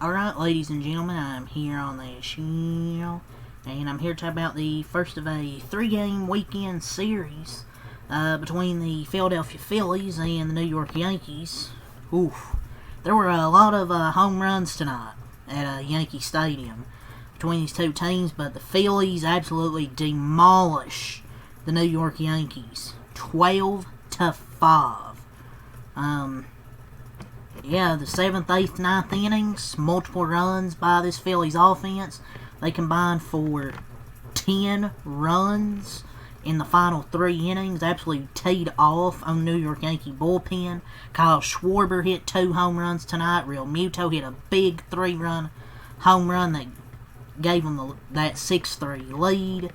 Alright, ladies and gentlemen, I'm here on the channel, and I'm here to talk about the first of a 3-game weekend series between the Philadelphia Phillies and the New York Yankees. Oof. There were a lot of home runs tonight at Yankee Stadium between these two teams, but the Phillies absolutely demolish the New York Yankees 12-5. Yeah, the 7th, 8th, 9th innings, multiple runs by this Phillies offense. They combined for 10 runs in the final 3 innings. Absolutely teed off on New York Yankee bullpen. Kyle Schwarber hit 2 home runs tonight. Real Muto hit a big 3-run home run that gave them that 6-3 lead.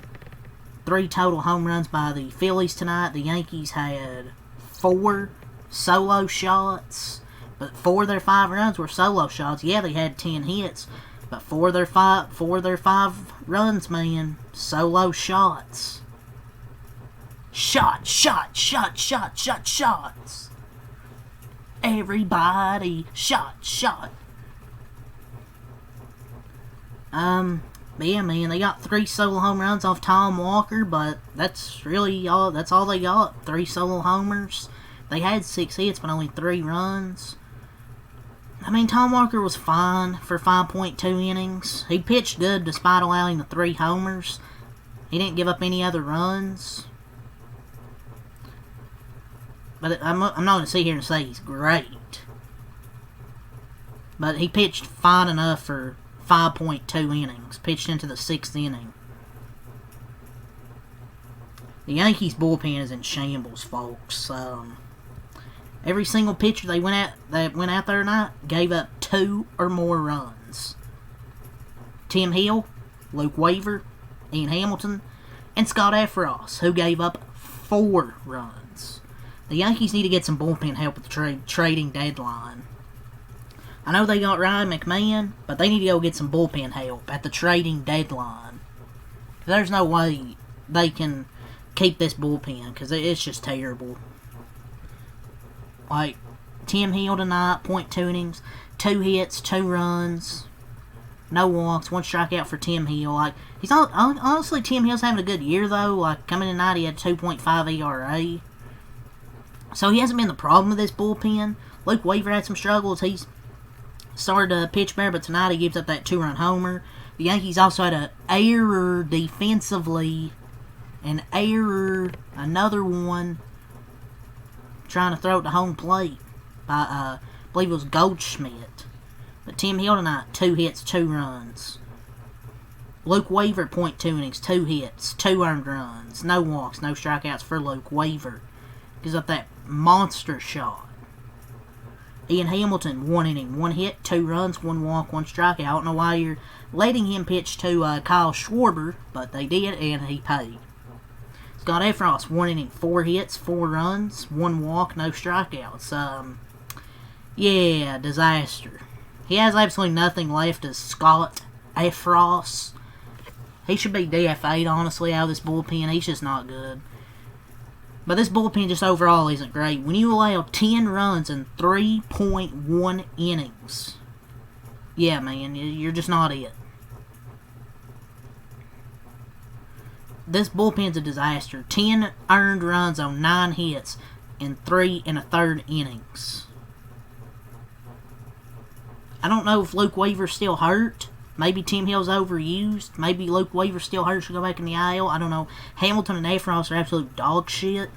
3 total home runs by the Phillies tonight. The Yankees had 4 solo shots. But 4 of their 5 runs were solo shots. Yeah, they had 10 hits, but 4 of their 5 runs, man, solo shots. Shots. Everybody, shot. But yeah, man, they got 3 solo home runs off Tom Walker, but that's really all. That's all they got. 3 solo homers. They had 6 hits, but only 3 runs. I mean, Tom Walker was fine for 5.2 innings. He pitched good despite allowing the 3 homers. He didn't give up any other runs. But I'm not going to sit here and say he's great. But he pitched fine enough for 5.2 innings. Pitched into the 6th inning. The Yankees bullpen is in shambles, folks. Every single pitcher that went out there tonight gave up 2 or more runs. Tim Hill, Luke Weaver, Ian Hamilton, and Scott Efros, who gave up 4 runs. The Yankees need to get some bullpen help at the trading deadline. I know they got Ryan McMahon, but they need to go get some bullpen help at the trading deadline. There's no way they can keep this bullpen, because it's just terrible. Like, Tim Hill tonight, .2 innings, 2 hits, 2 runs, no walks, 1 strikeout for Tim Hill. Like, he's not, honestly, Tim Hill's having a good year, though. Like, coming tonight, he had 2.5 ERA. So he hasn't been the problem with this bullpen. Luke Weaver had some struggles. He's started to pitch better, but tonight he gives up that 2-run homer. The Yankees also had an error defensively. Another one, trying to throw it to home plate by, I believe it was Goldschmidt. But Tim Hill tonight, 2 hits, 2 runs. Luke Weaver, .2 innings, 2 hits, 2 earned runs. No walks, no strikeouts for Luke Weaver. Gives up that monster shot. Ian Hamilton, 1 inning, 1 hit, 2 runs, 1 walk, 1 strikeout. I don't know why you're letting him pitch to Kyle Schwarber, but they did, and he paid. Scott Efros, 1 inning, 4 hits, 4 runs, 1 walk, no strikeouts. Yeah, disaster. He has absolutely nothing left as Scott Efros. He should be DFA'd, honestly, out of this bullpen. He's just not good. But this bullpen just overall isn't great. When you allow 10 runs in 3.1 innings, yeah, man, you're just not it. This bullpen's a disaster. 10 earned runs on 9 hits in 3 1/3 innings. I don't know if Luke Weaver's still hurt. Maybe Tim Hill's overused. Maybe Luke Weaver's still hurt, should go back in the IL. I don't know. Hamilton and Efros are absolute dog shit.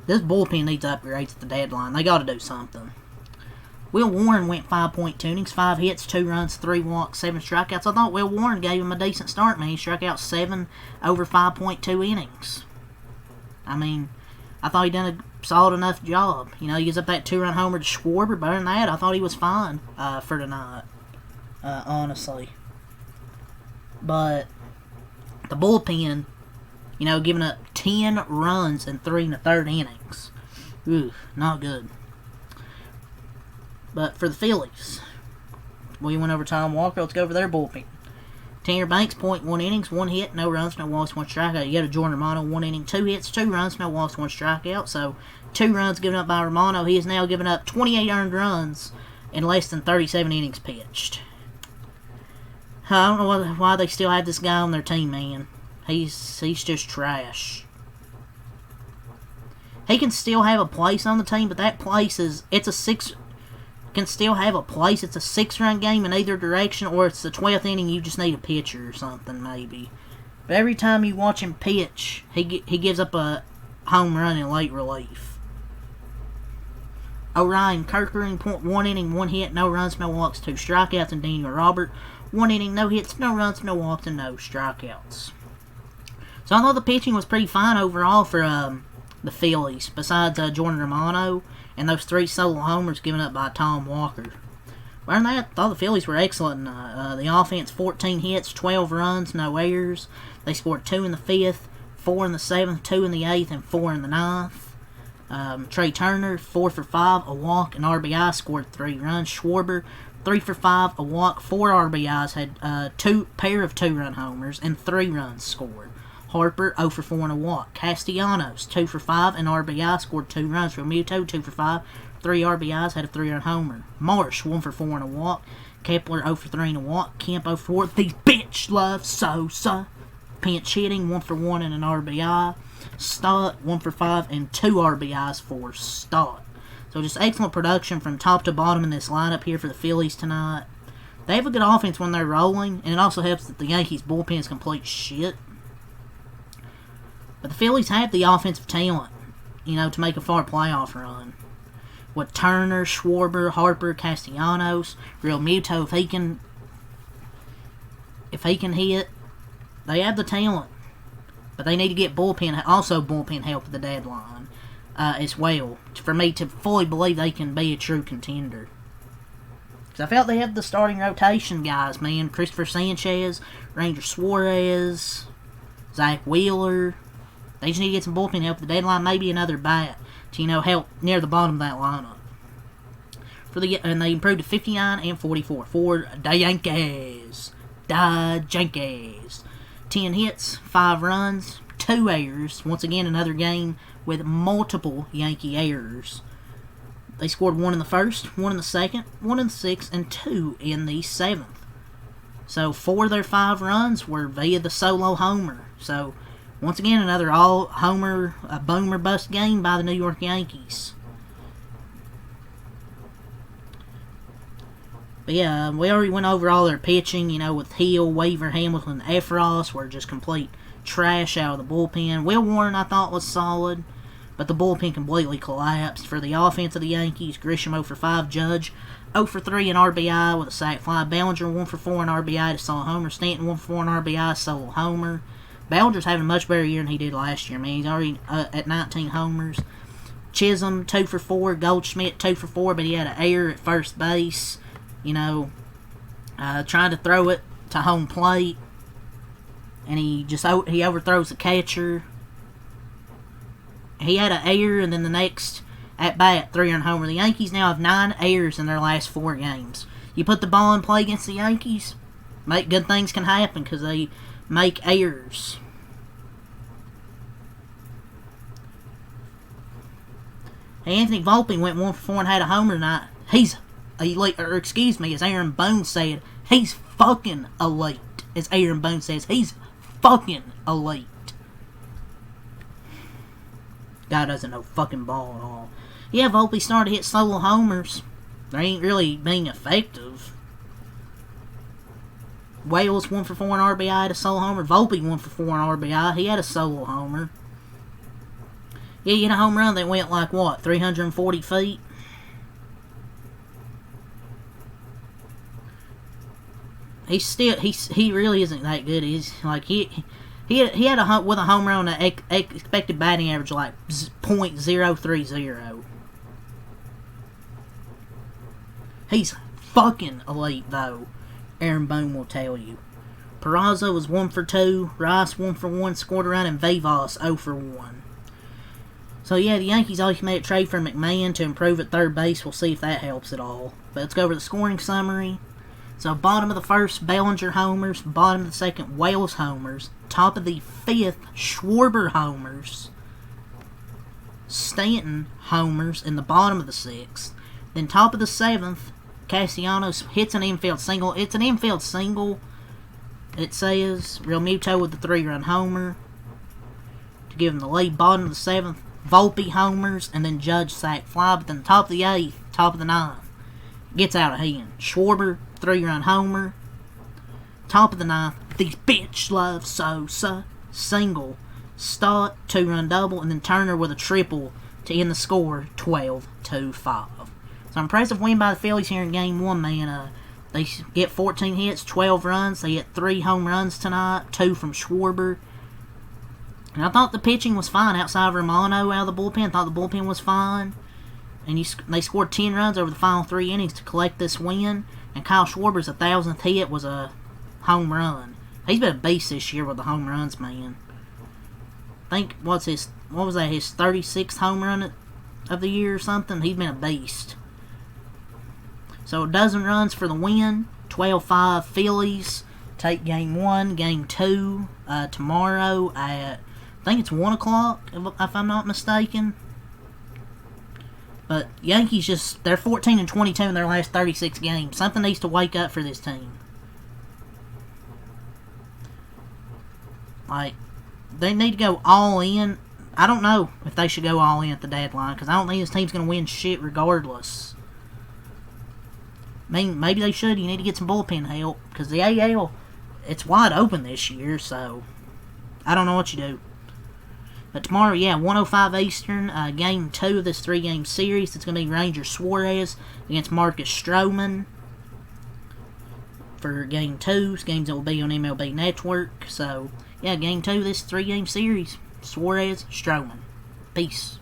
This bullpen needs upgrades at the deadline. They got to do something. Will Warren went 5.2 innings, 5 hits, 2 runs, 3 walks, 7 strikeouts. I thought Will Warren gave him a decent start, man. He struck out 7 over 5.2 innings. I mean, I thought he done a solid enough job. You know, he gives up that 2-run homer to Schwarber. Better than that, I thought he was fine for tonight, honestly. But the bullpen, you know, giving up 10 runs in 3 1/3 innings. Ooh, not good. But for the Phillies, we went over Tom Walker. Let's go over their bullpen. Tanner Banks, 0.1 innings, 1 hit, no runs, no walks, 1 strikeout. You got a Jordan Romano, 1 inning, 2 hits, 2 runs, no walks, 1 strikeout. So 2 runs given up by Romano. He has now given up 28 earned runs in less than 37 innings pitched. I don't know why they still have this guy on their team, man. He's just trash. He can still have a place on the team, but that place can still have a place. It's a 6-run game in either direction, or it's the 12th inning. You just need a pitcher or something, maybe. But every time you watch him pitch, he gives up a home run in late relief. Orion Kirkering, 1 inning, 1 hit, no runs, no walks, 2 strikeouts, and Daniel Robert, 1 inning, no hits, no runs, no walks, and no strikeouts. So I thought the pitching was pretty fine overall for the Phillies, besides Jordan Romano and those 3 solo homers given up by Tom Walker. Other than that, I thought the Phillies were excellent. The offense, 14 hits, 12 runs, no errors. They scored 2 in the 5th, 4 in the 7th, 2 in the 8th, and 4 in the 9th. Trey Turner, 4 for 5, a walk, and RBI, scored 3 runs. Schwarber, 3 for 5, a walk, 4 RBIs, had 2 pair of 2-run homers, and 3 runs scored. Harper, 0 for 4 and a walk. Castellanos, 2 for 5, and RBI, scored 2 runs. Realmuto, 2 for 5, 3 RBIs, had a 3-run homer. Marsh, 1 for 4 and a walk. Kepler, 0 for 3 and a walk. Kemp, 0 for 4. These bitch love Sosa. Pinch hitting, 1 for 1 and an RBI. Stott, 1 for 5, and 2 RBIs for Stott. So just excellent production from top to bottom in this lineup here for the Phillies tonight. They have a good offense when they're rolling, and it also helps that the Yankees' bullpen is complete shit. But the Phillies have the offensive talent, to make a far playoff run. With Turner, Schwarber, Harper, Castellanos, Realmuto, if he can hit, they have the talent. But they need to get bullpen help at the deadline as well, for me to fully believe they can be a true contender. Because I felt they had the starting rotation guys, man. Christopher Sanchez, Ranger Suarez, Zach Wheeler. They just need to get some bullpen help at the deadline, maybe another bat to, help near the bottom of that lineup. And they improved to 59 and 44 for the Yankees. 10 hits, 5 runs, 2 errors. Once again, another game with multiple Yankee errors. They scored 1 in the 1st, 1 in the 2nd, 1 in the 6th, and 2 in the 7th. So 4 of their 5 runs were via the solo homer. So once again, another all-homer, boom or bust game by the New York Yankees. But yeah, we already went over all their pitching, with Hill, Weaver, Hamilton, and Efros were just complete trash out of the bullpen. Will Warren, I thought, was solid, but the bullpen completely collapsed. For the offense of the Yankees, Grisham 0 for 5, Judge 0 for 3 in RBI with a sac fly, Bellinger 1 for 4 in RBI to solo homer, Stanton 1 for 4 in RBI solo homer. Bellinger's having a much better year than he did last year, man. He's already at 19 homers. Chisholm, 2 for 4. Goldschmidt, 2 for 4, but he had an error at first base. Trying to throw it to home plate. And he overthrows the catcher. He had an error, and then the next at-bat, 3-run homer. The Yankees now have 9 errors in their last 4 games. You put the ball in play against the Yankees, good things can happen, because they make errors. Anthony Volpe went 1 for 4 and had a homer tonight. He's elite, or excuse me, as Aaron Boone said, he's fucking elite. As Aaron Boone says, he's fucking elite. Guy doesn't know fucking ball at all. Yeah, Volpe started to hit solo homers. They ain't really being effective. Wales 1 for 4 in RBI had a solo homer. Volpe 1 for 4 in RBI. He had a solo homer. Yeah, he had a home run that went 340 feet? He really isn't that good. He's he had a home run at expected batting average .030. He's fucking elite though. Aaron Boone will tell you. Peraza was 1 for 2, Rice 1 for 1, scored a run, and Vivas 0 for 1. So yeah, the Yankees always made a trade for McMahon to improve at third base. We'll see if that helps at all. But let's go over the scoring summary. So bottom of the first, Bellinger homers. Bottom of the second, Wales homers. Top of the fifth, Schwarber homers. Stanton homers in the bottom of the sixth. Then top of the seventh, Castellanos hits an infield single. It's an infield single, it says. Real Muto with the 3-run homer to give him the lead. Bottom of the seventh, Volpe homers, and then Judge sack fly. But then top of the eighth, top of the ninth, gets out of hand. Schwarber, 3-run homer. Top of the ninth, these bitch love Sosa, single. Stott, 2-run double, and then Turner with a triple to end the score, 12-5. So impressive win by the Phillies here in Game 1, man. They get 14 hits, 12 runs. They hit 3 home runs tonight, 2 from Schwarber. And I thought the pitching was fine outside of Romano out of the bullpen. I thought the bullpen was fine. And they scored 10 runs over the final 3 innings to collect this win. And Kyle Schwarber's 1,000th hit was a home run. He's been a beast this year with the home runs, man. I think, what was that, his 36th home run of the year or something? He's been a beast. So a dozen runs for the win. 12-5 Phillies. Take Game 1, Game 2 tomorrow at, I think it's 1 o'clock, if I'm not mistaken. But Yankees they're 14-22 in their last 36 games. Something needs to wake up for this team. Like, they need to go all in. I don't know if they should go all in at the deadline, because I don't think this team's going to win shit regardless. I mean, maybe they should. You need to get some bullpen help, because the AL, it's wide open this year, so I don't know what you do. But tomorrow, yeah, 1:05 Eastern, Game 2 of this 3-game series. It's going to be Ranger Suarez against Marcus Stroman for Game 2. Games that will be on MLB Network. So, yeah, Game 2 of this 3-game series. Suarez, Stroman. Peace.